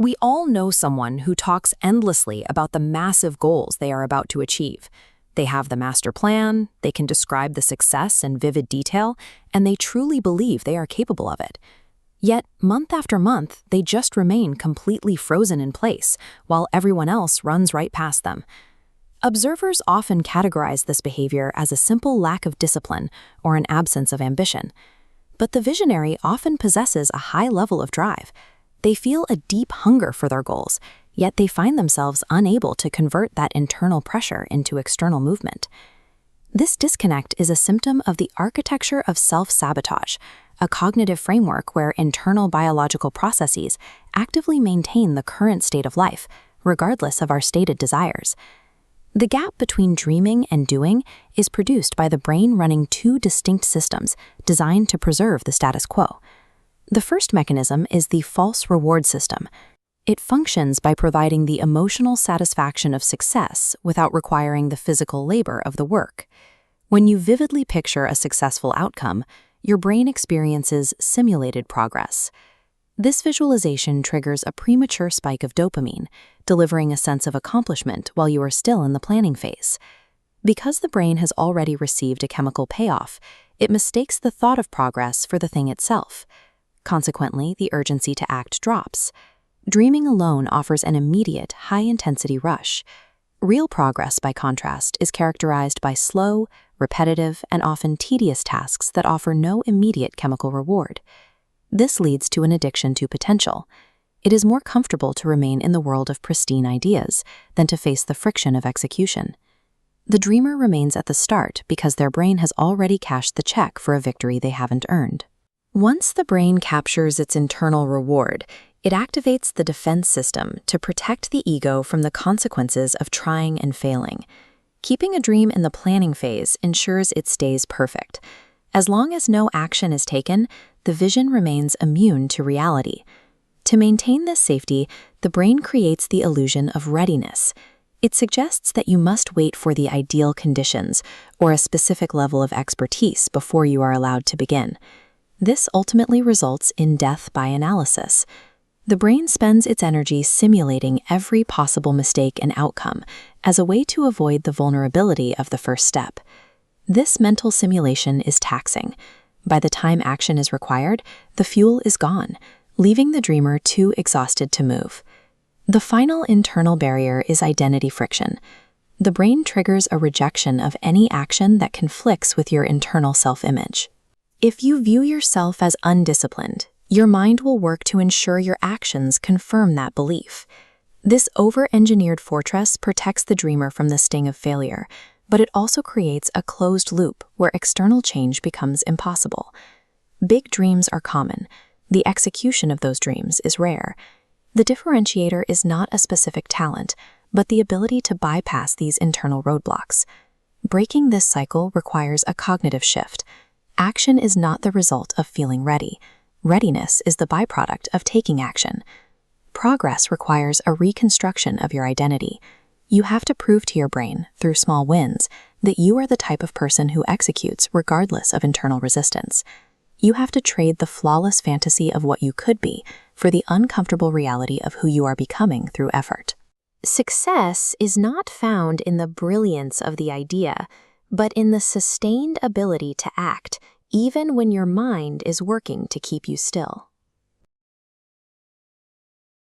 We all know someone who talks endlessly about the massive goals they are about to achieve. They have the master plan, they can describe the success in vivid detail, and they truly believe they are capable of it. Yet, month after month, they just remain completely frozen in place, while everyone else runs right past them. Observers often categorize this behavior as a simple lack of discipline or an absence of ambition. But the visionary often possesses a high level of drive. They feel a deep hunger for their goals, yet they find themselves unable to convert that internal pressure into external movement. This disconnect is a symptom of the architecture of self-sabotage, a cognitive framework where internal biological processes actively maintain the current state of life, regardless of our stated desires. The gap between dreaming and doing is produced by the brain running two distinct systems designed to preserve the status quo. The first mechanism is the false reward system. It functions by providing the emotional satisfaction of success without requiring the physical labor of the work. When you vividly picture a successful outcome, your brain experiences simulated progress. This visualization triggers a premature spike of dopamine, delivering a sense of accomplishment while you are still in the planning phase. Because the brain has already received a chemical payoff, it mistakes the thought of progress for the thing itself. Consequently, the urgency to act drops. Dreaming alone offers an immediate, high-intensity rush. Real progress, by contrast, is characterized by slow, repetitive, and often tedious tasks that offer no immediate chemical reward. This leads to an addiction to potential. It is more comfortable to remain in the world of pristine ideas than to face the friction of execution. The dreamer remains at the start because their brain has already cashed the check for a victory they haven't earned. Once the brain captures its internal reward, it activates the defense system to protect the ego from the consequences of trying and failing. Keeping a dream in the planning phase ensures it stays perfect. As long as no action is taken, the vision remains immune to reality. To maintain this safety, the brain creates the illusion of readiness. It suggests that you must wait for the ideal conditions or a specific level of expertise before you are allowed to begin. This ultimately results in death by analysis. The brain spends its energy simulating every possible mistake and outcome as a way to avoid the vulnerability of the first step. This mental simulation is taxing. By the time action is required, the fuel is gone, leaving the dreamer too exhausted to move. The final internal barrier is identity friction. The brain triggers a rejection of any action that conflicts with your internal self-image. If you view yourself as undisciplined, your mind will work to ensure your actions confirm that belief. This over-engineered fortress protects the dreamer from the sting of failure, but it also creates a closed loop where external change becomes impossible. Big dreams are common. The execution of those dreams is rare. The differentiator is not a specific talent, but the ability to bypass these internal roadblocks. Breaking this cycle requires a cognitive shift. Action is not the result of feeling ready. Readiness is the byproduct of taking action. Progress requires a reconstruction of your identity. You have to prove to your brain, through small wins, that you are the type of person who executes regardless of internal resistance. You have to trade the flawless fantasy of what you could be for the uncomfortable reality of who you are becoming through effort. Success is not found in the brilliance of the idea, but in the sustained ability to act, even when your mind is working to keep you still.